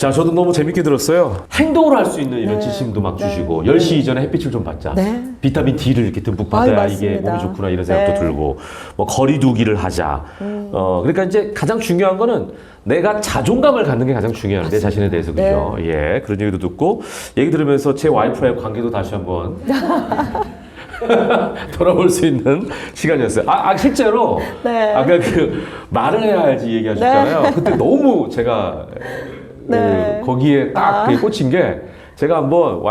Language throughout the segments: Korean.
자, 저도 너무 재밌게 들었어요. 행동을 할 수 있는 이런 지침도 막 주시고 10시 이전에 햇빛을 좀 받자. 비타민 D를 이렇게 듬뿍 받아야 이게 몸이 좋구나 이런 생각도 들고 뭐 거리두기를 하자. 그러니까 이제 가장 중요한 거는 내가 자존감을 갖는 게 가장 중요한데 자신에 대해서 그죠? 예, 그런 얘기도 듣고 얘기 들으면서 제 와이프와의 관계도 다시 한번 돌아볼 수 있는 시간이었어요. 실제로 아까 그 말을 해야 할지 얘기하셨잖아요. 그때 너무 제가 거기에 딱 그게 꽂힌 게 제가 한번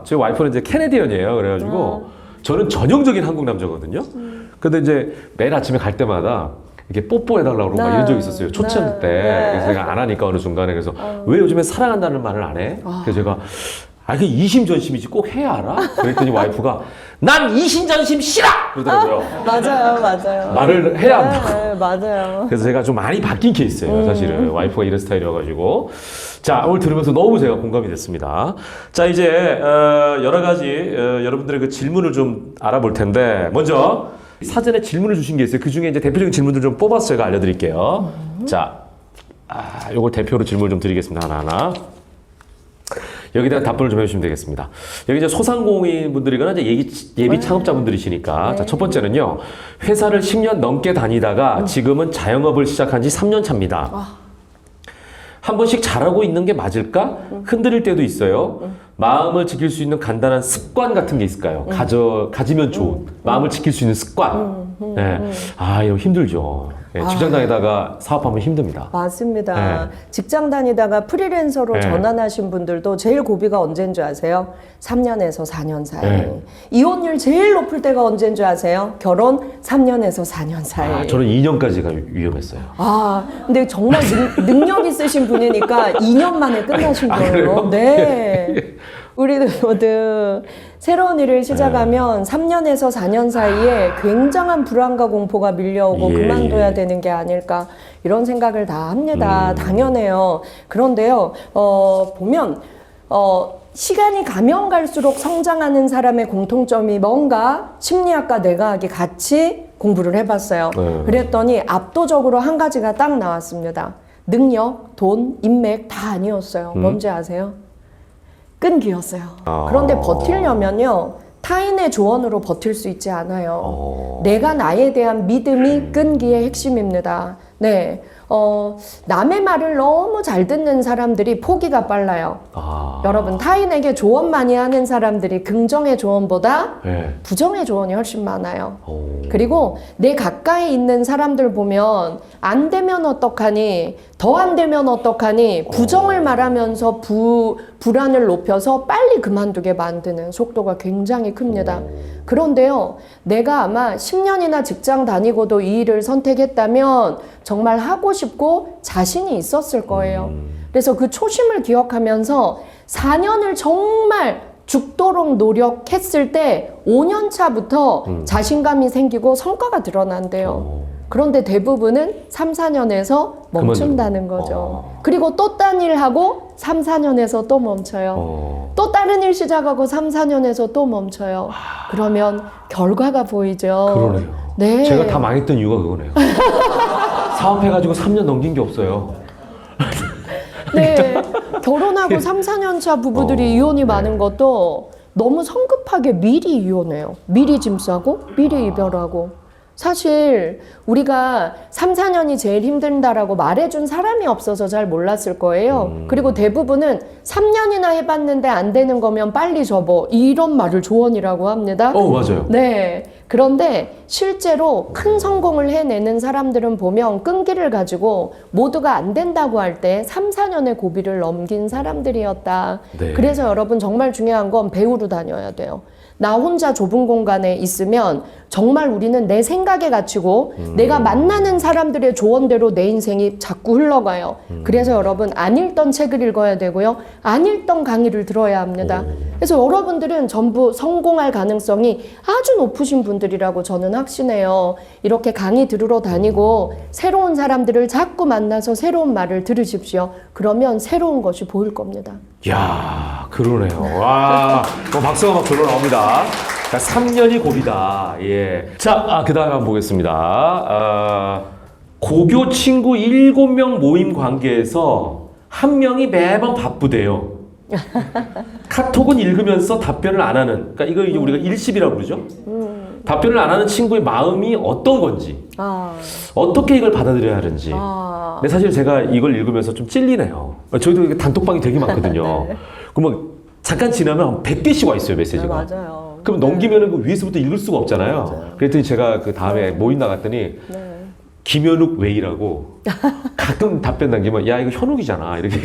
제 와이프는 이제 캐네디언이에요. 그래가지고 저는 전형적인 한국 남자거든요. 근데 이제 매일 아침에 갈 때마다 이렇게 뽀뽀해달라고 그러고 막 이런 적이 있었어요. 초창 때. 그래서 제가 안 하니까 어느 순간에 그래서 왜 요즘에 사랑한다는 말을 안 해? 그래서 제가 그 이심전심이지 꼭 해야 알아? 그랬더니 와이프가 난 이심전심 싫어! 그러더라고요. 맞아요. 말을 해야 한다고. 네, 맞아요. 그래서 제가 좀 많이 바뀐 케이스예요, 사실은. 와이프가 이런 스타일이어가지고. 자, 오늘 들으면서 너무 제가 공감이 됐습니다. 자, 이제 여러 가지 여러분들의 그 질문을 좀 알아볼 텐데 먼저 사전에 질문을 주신 게 있어요. 그 중에 이제 대표적인 질문들 좀 뽑아서 제가 알려드릴게요. 자, 요걸 대표로 질문을 좀 드리겠습니다. 하나하나. 여기에 대한 답변을 좀 해주시면 되겠습니다. 여기 이제 소상공인 분들이거나 이제 예비 창업자분들이시니까. 자, 첫 번째는요. 회사를 10년 넘게 다니다가 지금은 자영업을 시작한 지 3년 차입니다. 한 번씩 잘하고 있는 게 맞을까? 흔들릴 때도 있어요. 마음을 지킬 수 있는 간단한 습관 같은 게 있을까요? 가지면 좋은 마음을 지킬 수 있는 습관. 이거 힘들죠. 직장 다니다가 사업하면 힘듭니다. 맞습니다. 직장 다니다가 프리랜서로 전환하신 분들도 제일 고비가 언제인 줄 아세요? 3년에서 4년 사이. 이혼율 제일 높을 때가 언제인 줄 아세요? 결혼 3년에서 4년 사이. 저는 2년까지가 위험했어요. 근데 정말 능력 있으신 분이니까 2년 만에 끝나신 거예요. 그래요? 네. 우리도 모두 새로운 일을 시작하면 3년에서 4년 사이에 굉장한 불안과 공포가 밀려오고 그만둬야 되는 게 아닐까 이런 생각을 다 합니다. 당연해요. 그런데요, 보면 시간이 가면 갈수록 성장하는 사람의 공통점이 뭔가 심리학과 뇌과학이 같이 공부를 해봤어요. 그랬더니 압도적으로 한 가지가 딱 나왔습니다. 능력, 돈, 인맥 다 아니었어요. 뭔지 아세요? 끈기였어요. 그런데 버틸려면요, 타인의 조언으로 버틸 수 있지 않아요. 내가 나에 대한 믿음이 끈기의 핵심입니다. 네. 남의 말을 너무 잘 듣는 사람들이 포기가 빨라요. 여러분, 타인에게 조언 많이 하는 사람들이 긍정의 조언보다 부정의 조언이 훨씬 많아요. 그리고 내 가까이 있는 사람들 보면 안 되면 어떡하니, 더 안 되면 어떡하니, 부정을 말하면서 불안을 높여서 빨리 그만두게 만드는 속도가 굉장히 큽니다. 그런데요, 내가 아마 10년이나 직장 다니고도 이 일을 선택했다면 정말 하고 싶고 자신이 있었을 거예요. 그래서 그 초심을 기억하면서 4년을 정말 죽도록 노력했을 때 5년 차부터 자신감이 생기고 성과가 드러난대요. 그런데 대부분은 3, 4년에서 멈춘다는 거죠. 그리고 또 딴 일 하고 3, 4년에서 또 멈춰요. 또 다른 일 시작하고 3, 4년에서 또 멈춰요. 그러면 결과가 보이죠. 그러네요. 네. 제가 다 망했던 이유가 그거네요. 사업해가지고 3년 넘긴 게 없어요. 네. 결혼하고 3, 4년 차 부부들이 이혼이 많은 것도 너무 성급하게 미리 이혼해요. 미리 짐 싸고 미리 이별하고. 사실 우리가 3, 4년이 제일 힘든다라고 말해준 사람이 없어서 잘 몰랐을 거예요. 그리고 대부분은 3년이나 해봤는데 안 되는 거면 빨리 접어, 이런 말을 조언이라고 합니다. 맞아요. 네. 그런데 실제로 큰 성공을 해내는 사람들은 보면 끈기를 가지고 모두가 안 된다고 할 때 3, 4년의 고비를 넘긴 사람들이었다. 그래서 여러분 정말 중요한 건 배우러 다녀야 돼요. 나 혼자 좁은 공간에 있으면 정말 우리는 내 생각에 갇히고 내가 만나는 사람들의 조언대로 내 인생이 자꾸 흘러가요. 그래서 여러분 안 읽던 책을 읽어야 되고요. 안 읽던 강의를 들어야 합니다. 그래서 여러분들은 전부 성공할 가능성이 아주 높으신 분들이라고 저는 확신해요. 이렇게 강의 들으러 다니고 새로운 사람들을 자꾸 만나서 새로운 말을 들으십시오. 그러면 새로운 것이 보일 겁니다. 이야, 그러네요. 와, 박수가 막 절로 나옵니다. 3년이 고비다. 예. 자, 그 다음에 한번 보겠습니다. 고교 친구 7명 모임 관계에서 한 명이 매번 바쁘대요. 카톡은 읽으면서 답변을 안 하는. 그러니까 이거 이제 우리가 일십이라고 그러죠. 답변을 안 하는 친구의 마음이 어떤 건지, 어떻게 이걸 받아들여야 하는지. 근데 사실 제가 이걸 읽으면서 좀 찔리네요. 저희도 이게 단톡방이 되게 많거든요. 네. 그러면 잠깐 지나면 100개씩 와 있어요, 메시지가. 네, 맞아요. 그럼 넘기면은 그 위에서부터 읽을 수가 없잖아요. 맞아요. 그랬더니 제가 그 다음에 모임 나갔더니 네. 김현욱 웨이라고 가끔 답변 남기면 야 이거 현욱이잖아 이렇게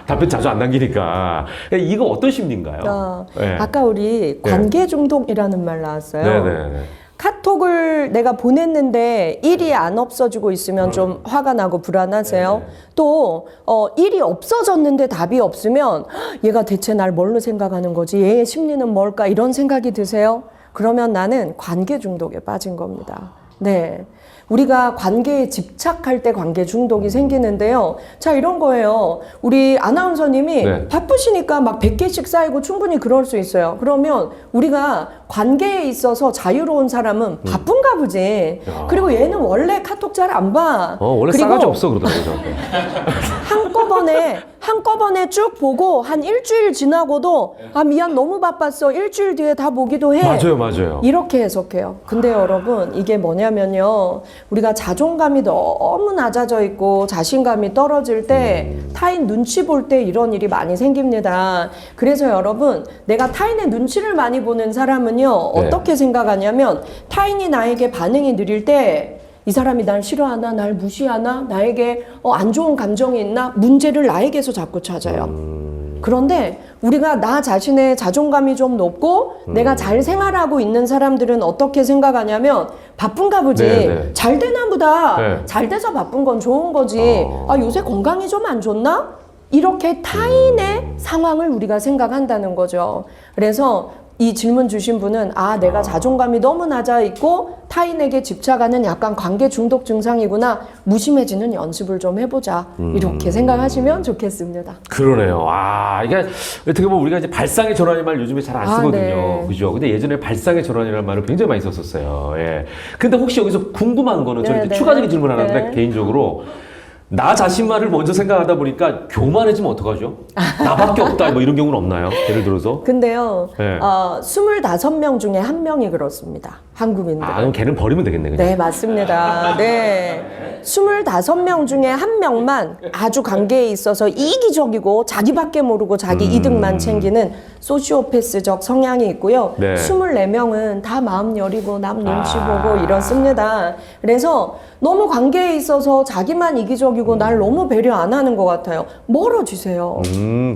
답변 자주 안 남기니까 이거 어떤 심리인가요? 네. 아까 우리 관계 중독이라는 말 나왔어요. 네네. 카톡을 내가 보냈는데 일이 안 없어지고 있으면 좀 화가 나고 불안하세요. 또 일이 없어졌는데 답이 없으면 얘가 대체 날 뭘로 생각하는 거지? 얘의 심리는 뭘까? 이런 생각이 드세요? 그러면 나는 관계 중독에 빠진 겁니다. 네. 우리가 관계에 집착할 때 관계 중독이 생기는데요. 자, 이런 거예요. 우리 아나운서님이 네. 바쁘시니까 막 100개씩 쌓이고 충분히 그럴 수 있어요. 그러면 우리가 관계에 있어서 자유로운 사람은 바쁜가 보지. 야. 그리고 얘는 원래 카톡 잘 안 봐. 원래 그리고 싸가지 없어 그러더라고요. 저한테. 한꺼번에 쭉 보고 한 일주일 지나고도 아 미안 너무 바빴어 일주일 뒤에 다 보기도 해. 맞아요. 이렇게 해석해요. 근데 여러분 이게 뭐냐면요. 우리가 자존감이 너무 낮아져 있고 자신감이 떨어질 때 타인 눈치 볼 때 이런 일이 많이 생깁니다. 그래서 여러분 내가 타인의 눈치를 많이 보는 사람은요. 어떻게 생각하냐면 타인이 나에게 반응이 느릴 때 이 사람이 날 싫어하나 날 무시하나 나에게 안 좋은 감정이 있나 문제를 나에게서 자꾸 찾아요. 그런데 우리가 나 자신의 자존감이 좀 높고 내가 잘 생활하고 있는 사람들은 어떻게 생각하냐면 바쁜가 보지. 네네. 잘 되나 보다. 네. 잘 돼서 바쁜 건 좋은 거지. 아 요새 건강이 좀 안 좋나? 이렇게 타인의 상황을 우리가 생각한다는 거죠. 그래서 이 질문 주신 분은 내가 자존감이 너무 낮아 있고 타인에게 집착하는 약간 관계 중독 증상이구나. 무심해지는 연습을 좀 해보자. 이렇게 생각하시면 좋겠습니다. 그러네요. 이게 어떻게 보면 우리가 이제 발상의 전환이라는 말 요즘에 잘 안 쓰거든요. 네. 그죠? 근데 예전에 발상의 전환이라는 말을 굉장히 많이 썼었어요. 예. 근데 혹시 여기서 궁금한 거는 저는 이제 추가적인 질문 하나 하는데 개인적으로 나 자신만을 먼저 생각하다 보니까 교만해지면 어떡하죠? 나밖에 없다 뭐 이런 경우는 없나요? 예를 들어서? 근데요, 네. 25명 중에 1명이 그렇습니다. 한국인들. 그럼 걔는 버리면 되겠네, 그냥. 네, 맞습니다. 네. 25명 중에 1명만 아주 관계에 있어서 이기적이고 자기밖에 모르고 자기 이득만 챙기는 소시오패스적 성향이 있고요. 네. 24명은 다 마음 여리고 남 눈치 보고 이렇습니다. 그래서 너무 관계에 있어서 자기만 이기적이고 날 너무 배려 안 하는 것 같아요. 멀어지세요.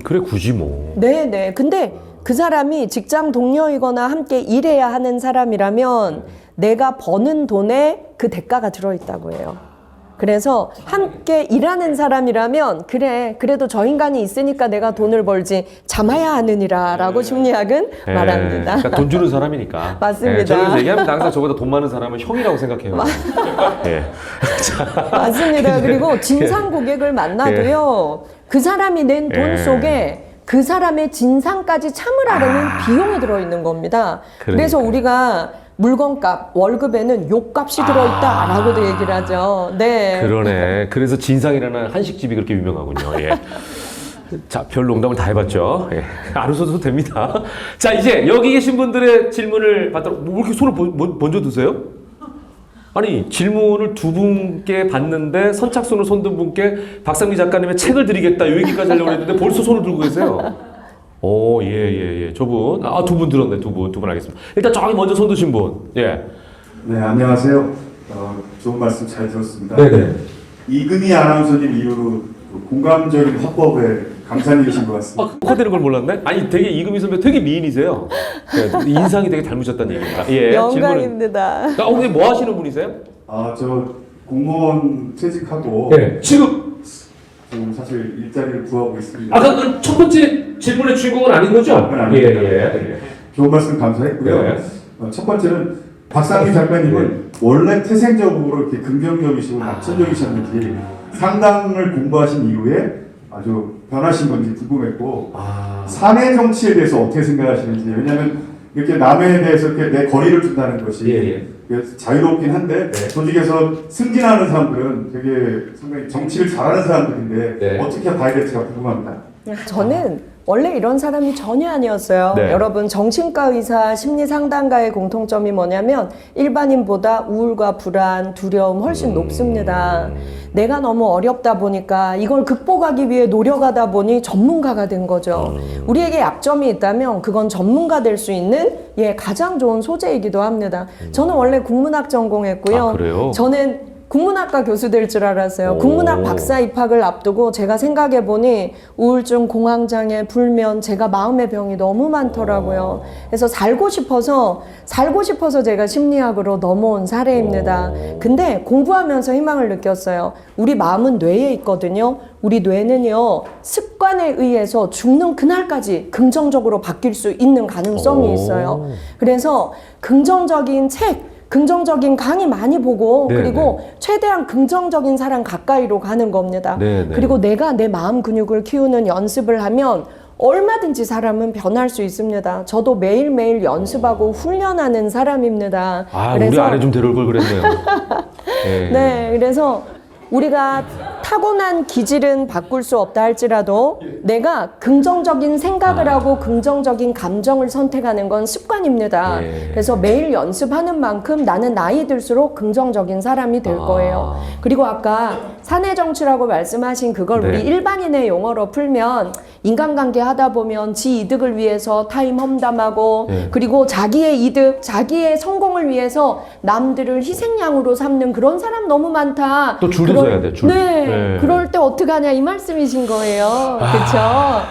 그래, 굳이 뭐. 네네. 근데 그 사람이 직장 동료이거나 함께 일해야 하는 사람이라면 내가 버는 돈에 그 대가가 들어있다고 해요. 그래서 함께 일하는 사람이라면 그래도 저 인간이 있으니까 내가 돈을 벌지 참아야 하느니라 라고 심리학은 말합니다. 그러니까 돈 주는 사람이니까. 맞습니다. 저는 얘기하면 항상 저보다 돈 많은 사람은 형이라고 생각해요. 예. 맞습니다. 그리고 진상 고객을 만나도요. 그 사람이 낸 돈 속에 그 사람의 진상까지 참으라는 비용이 들어있는 겁니다. 그래서 우리가 물건값, 월급에는 욕값이 들어있다라고도 얘기를 하죠. 네. 그러네. 그래서 진상이라는 한식집이 그렇게 유명하군요. 예. 자, 별 농담을 다 해봤죠. 예. 안 웃어도 됩니다. 자, 이제 여기 계신 분들의 질문을 받도록, 뭐 이렇게 손을 먼저 드세요? 아니, 질문을 두 분께 받는데 선착순으로 손든 분께 박상미 작가님의 책을 드리겠다 이 얘기까지 하려고 했는데 벌써 손을 들고 계세요. 예. 저분. 두 분 들었네. 두 분 하겠습니다. 일단 저기 먼저 손 드신 분. 예. 네, 안녕하세요. 좋은 말씀 잘 들었습니다. 네네. 이금희 아나운서님 이후로 공감적인 화법에 강사님이신 것 같습니다. 되는 걸 몰랐네? 아니, 되게 이금희 선배 되게 미인이세요. 네, 인상이 되게 닮으셨다는 얘기입니다. 예. 영광입니다. 근데 뭐 하시는 분이세요? 저 공무원 퇴직하고 네. 지금 지금 사실 일자리를 구하고 있습니다. 아까 그 첫 번째 질문의 주인공은 아닌 거죠? 그건 아닙니다. 예. 좋은 말씀 감사했고요. 네. 첫 번째는 박상희 작가님은 원래 태생적으로 이렇게 긍정적이시고 낙천적이셨는지 상당을 공부하신 이후에 아주 변하신 건지 궁금했고 사내 정치에 대해서 어떻게 생각하시는지. 왜냐하면 이렇게 남에 대해서 이렇게 내 거리를 둔다는 것이 예. 자유롭긴 한데 조직에서 승진하는 사람들은 되게 상당히 정치를 잘하는 사람들인데 네. 어떻게 봐야 될지가 궁금합니다. 저는 원래 이런 사람이 전혀 아니었어요. 네. 여러분, 정신과 의사, 심리상담가의 공통점이 뭐냐면 일반인보다 우울과 불안, 두려움 훨씬 높습니다. 내가 너무 어렵다 보니까 이걸 극복하기 위해 노력하다 보니 전문가가 된 거죠. 우리에게 약점이 있다면 그건 전문가 될 수 있는 가장 좋은 소재이기도 합니다. 저는 원래 국문학 전공했고요. 아, 그래요? 저는 국문학과 교수 될 줄 알았어요. 오. 국문학 박사 입학을 앞두고 제가 생각해 보니 우울증, 공황장애, 불면, 제가 마음의 병이 너무 많더라고요. 그래서 살고 싶어서 제가 심리학으로 넘어온 사례입니다. 근데 공부하면서 희망을 느꼈어요. 우리 마음은 뇌에 있거든요. 우리 뇌는요, 습관에 의해서 죽는 그날까지 긍정적으로 바뀔 수 있는 가능성이 있어요. 그래서 긍정적인 책, 긍정적인 강의 많이 보고 네네. 그리고 최대한 긍정적인 사람 가까이로 가는 겁니다. 네네. 그리고 내가 내 마음 근육을 키우는 연습을 하면 얼마든지 사람은 변할 수 있습니다. 저도 매일매일 연습하고 훈련하는 사람입니다. 아, 우리 아내 좀 데려올 걸 그랬네요. 예. 네, 그래서 우리가 타고난 기질은 바꿀 수 없다 할지라도 내가 긍정적인 생각을 하고 긍정적인 감정을 선택하는 건 습관입니다. 예. 그래서 매일 연습하는 만큼 나는 나이 들수록 긍정적인 사람이 될 거예요. 그리고 아까 사내 정치라고 말씀하신 그걸 네. 우리 일반인의 용어로 풀면 인간관계 하다 보면 지 이득을 위해서 타임 험담하고 네. 그리고 자기의 이득, 자기의 성공을 위해서 남들을 희생양으로 삼는 그런 사람 너무 많다. 또 줄을 서야 돼, 줄. 네. 네. 그럴 때 어떡하냐 이 말씀이신 거예요. 그렇죠?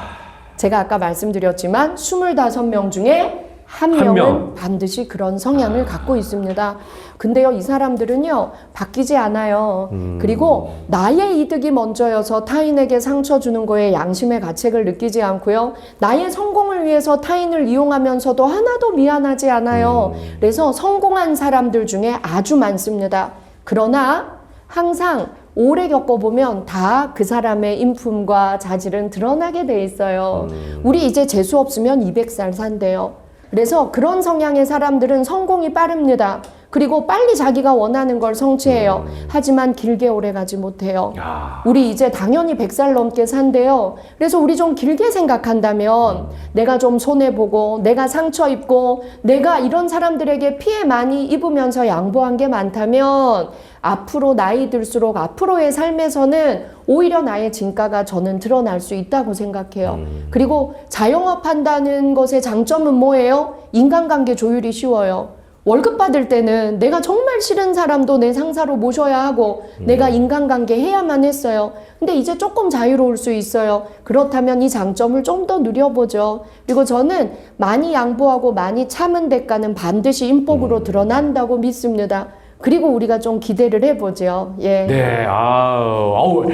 제가 아까 말씀드렸지만 25명 중에 한 명은 명. 반드시 그런 성향을 갖고 있습니다. 근데요, 이 사람들은요, 바뀌지 않아요. 그리고 나의 이득이 먼저여서 타인에게 상처 주는 거에 양심의 가책을 느끼지 않고요. 나의 성공을 위해서 타인을 이용하면서도 하나도 미안하지 않아요. 그래서 성공한 사람들 중에 아주 많습니다. 그러나 항상 오래 겪어보면 다 그 사람의 인품과 자질은 드러나게 돼 있어요. 우리 이제 재수 없으면 200살 산대요. 그래서 그런 성향의 사람들은 성공이 빠릅니다. 그리고 빨리 자기가 원하는 걸 성취해요. 하지만 길게 오래 가지 못해요. 야. 우리 이제 당연히 100살 넘게 산대요. 그래서 우리 좀 길게 생각한다면 내가 좀 손해보고 내가 상처 입고 내가 이런 사람들에게 피해 많이 입으면서 양보한 게 많다면 앞으로 나이 들수록 앞으로의 삶에서는 오히려 나의 진가가 저는 드러날 수 있다고 생각해요. 그리고 자영업 한다는 것의 장점은 뭐예요? 인간관계 조율이 쉬워요. 월급 받을 때는 내가 정말 싫은 사람도 내 상사로 모셔야 하고 내가 인간관계 해야만 했어요. 근데 이제 조금 자유로울 수 있어요. 그렇다면 이 장점을 좀 더 누려보죠. 그리고 저는 많이 양보하고 많이 참은 대가는 반드시 인복으로 드러난다고 믿습니다. 그리고 우리가 좀 기대를 해보죠. 예. 네, 아우,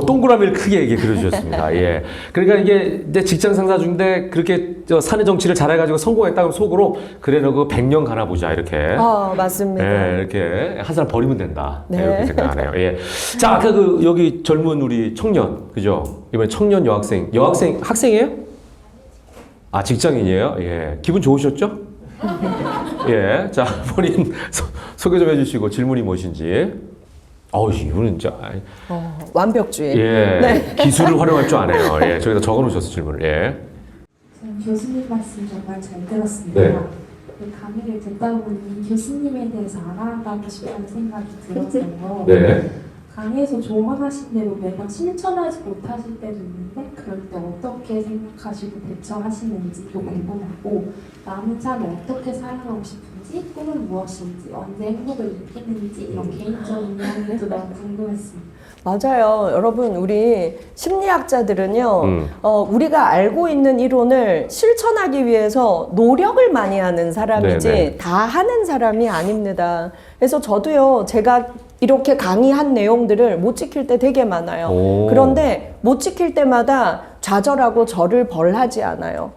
동그라미를 크게 얘기 그려주셨습니다. 예. 그러니까 이게 이제 직장 상사 중인데 그렇게 사내 정치를 잘해가지고 성공했다고 속으로 그래 너 그 100년 가나 보자 이렇게. 맞습니다. 예, 이렇게 한 사람 버리면 된다. 네. 이렇게 생각하네요. 예. 자, 아까 여기 젊은 우리 청년, 그죠? 이번에 청년 여학생, 학생이에요? 아, 직장인이에요? 예. 기분 좋으셨죠? 예, 자 본인 소개 좀 해주시고 질문이 무엇인지. 이분은 진짜 완벽주의. 예, 네. 기술을 활용할 줄 아네요. 예, 저기다 적어놓으셨어 질문을. 예. 저는 교수님 말씀 정말 잘 들었습니다. 네. 그 강의를 듣다 보니 교수님에 대해서 알아가고 싶다는 생각이 들었어요. 네. 강의에서 조언하신 대로 매번 실천하지 못하실 때도 있는데 그럴 때 어떻게 생각하시고 대처하시는지도 궁금하고 남은 삶을 어떻게 살아가고 싶은지 꿈은 무엇인지 언제 행복을 느끼는지 이런 개인적인 이야기도 너무 궁금했습니다. 맞아요. 여러분, 우리 심리학자들은요, 우리가 알고 있는 이론을 실천하기 위해서 노력을 많이 하는 사람이지, 네네. 다 하는 사람이 아닙니다. 그래서 저도요, 제가 이렇게 강의한 내용들을 못 지킬 때 되게 많아요. 오. 그런데 못 지킬 때마다 좌절하고 저를 벌하지 않아요.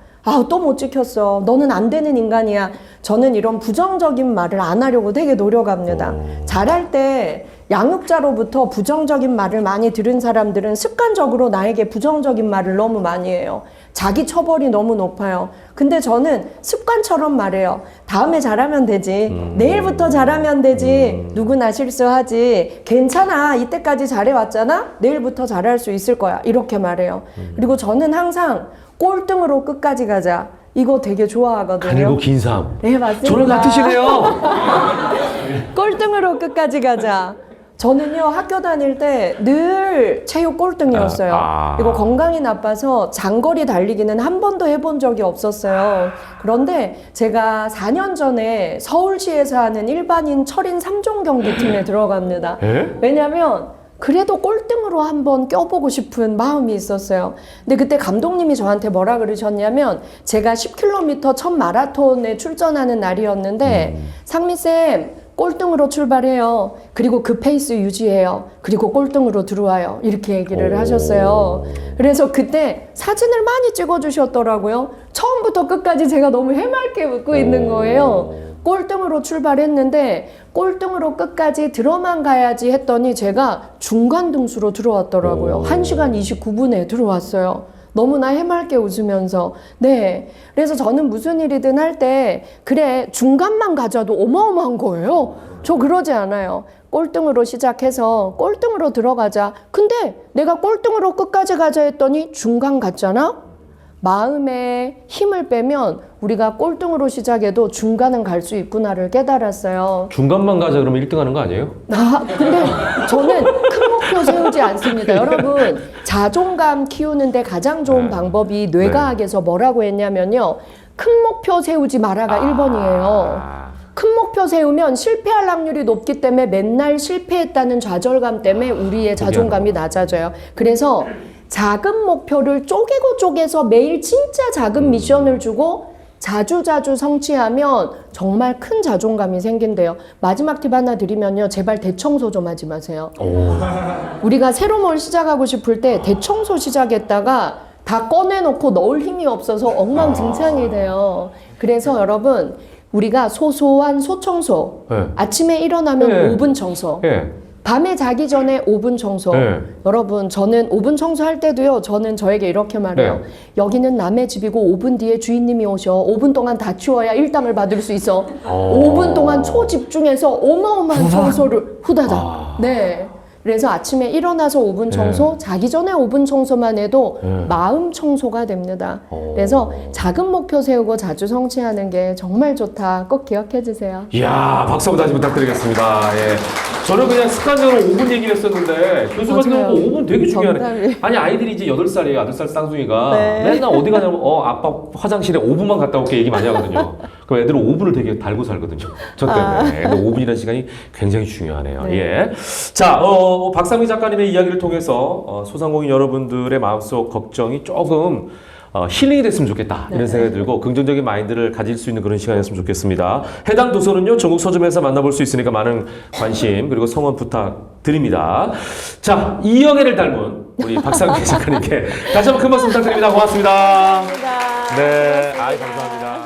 또 못 지켰어. 너는 안 되는 인간이야. 저는 이런 부정적인 말을 안 하려고 되게 노력합니다. 잘할 때 양육자로부터 부정적인 말을 많이 들은 사람들은 습관적으로 나에게 부정적인 말을 너무 많이 해요. 자기 처벌이 너무 높아요. 근데 저는 습관처럼 말해요. 다음에 잘하면 되지. 내일부터 잘하면 되지. 누구나 실수하지. 괜찮아. 이때까지 잘해왔잖아. 내일부터 잘할 수 있을 거야. 이렇게 말해요. 그리고 저는 항상 꼴등으로 끝까지 가자. 이거 되게 좋아하거든요. 가늘고 긴 삶. 네, 맞습니다. 저랑 같으시네요. 꼴등으로 끝까지 가자. 저는요, 학교 다닐 때 늘 체육 꼴등이었어요. 그리고 건강이 나빠서 장거리 달리기는 한 번도 해본 적이 없었어요. 그런데 제가 4년 전에 서울시에서 하는 일반인 철인 3종 경기팀에 들어갑니다. 왜냐면 그래도 꼴등으로 한번 껴보고 싶은 마음이 있었어요. 근데 그때 감독님이 저한테 뭐라 그러셨냐면, 제가 10km 첫 마라톤에 출전하는 날이었는데, 상미쌤, 꼴등으로 출발해요. 그리고 그 페이스 유지해요. 그리고 꼴등으로 들어와요. 이렇게 얘기를 하셨어요. 그래서 그때 사진을 많이 찍어주셨더라고요. 처음부터 끝까지 제가 너무 해맑게 웃고 있는 거예요. 꼴등으로 출발했는데 꼴등으로 끝까지 들어만 가야지 했더니 제가 중간 등수로 들어왔더라고요. 1시간 29분에 들어왔어요. 너무나 해맑게 웃으면서. 네. 그래서 저는 무슨 일이든 할 때, 그래, 중간만 가져도 어마어마한 거예요. 저 그러지 않아요. 꼴등으로 시작해서 꼴등으로 들어가자. 근데 내가 꼴등으로 끝까지 가자 했더니 중간 갔잖아? 마음에 힘을 빼면 우리가 꼴등으로 시작해도 중간은 갈 수 있구나를 깨달았어요. 중간만 가자 그러면 1등 하는 거 아니에요? 근데 저는 큰 목표 세우지 않습니다. 여러분, 자존감 키우는데 가장 좋은 방법이 뇌과학에서 뭐라고 했냐면요. 큰 목표 세우지 마라가 1번이에요. 큰 목표 세우면 실패할 확률이 높기 때문에 맨날 실패했다는 좌절감 때문에 우리의 자존감이 낮아져요. 그래서 작은 목표를 쪼개서 매일 진짜 작은 미션을 주고 자주자주 성취하면 정말 큰 자존감이 생긴대요. 마지막 팁 하나 드리면요. 제발 대청소 좀 하지 마세요. 우리가 새로 뭘 시작하고 싶을 때 대청소 시작했다가 다 꺼내놓고 넣을 힘이 없어서 엉망진창이 돼요. 그래서 여러분, 우리가 소소한 소청소, 아침에 일어나면 5분 청소, 밤에 자기 전에 5분 청소. 여러분, 저는 5분 청소할 때도요, 저는 저에게 이렇게 말해요. 여기는 남의 집이고 5분 뒤에 주인님이 오셔. 5분 동안 다 치워야 일당을 받을 수 있어. 5분 동안 초집중해서 어마어마한 청소를 후다닥. 네. 그래서 아침에 일어나서 5분 청소, 자기 전에 5분 청소만 해도 마음 청소가 됩니다. 그래서 작은 목표 세우고 자주 성취하는 게 정말 좋다. 꼭 기억해 주세요. 이야, 박수 한번 다시 부탁드리겠습니다. 예. 저는 그냥 습관적으로 5분 얘기를 했었는데, 교수 같은 경우 5분 되게 중요하네. 정답이. 아니, 아이들이 이제 8살이에요. 8살 쌍둥이가. 네. 맨날 어디 가냐면, 아빠 화장실에 5분만 갔다 올게 얘기 많이 하거든요. 그럼 애들은 5분을 되게 달고 살거든요. 저 때문에. 근데 5분이라는 시간이 굉장히 중요하네요. 네. 예. 자, 박상미 작가님의 이야기를 통해서 소상공인 여러분들의 마음속 걱정이 조금 힐링이 됐으면 좋겠다 이런 생각이 들고 긍정적인 마인드를 가질 수 있는 그런 시간이었으면 좋겠습니다. 해당 도서는요 전국 서점에서 만나볼 수 있으니까 많은 관심 그리고 성원 부탁드립니다. 자, 이영애를 닮은 우리 박상미 작가님께 다시 한번 큰 박수 부탁드립니다. 고맙습니다. 감사합니다. 네, 감사합니다.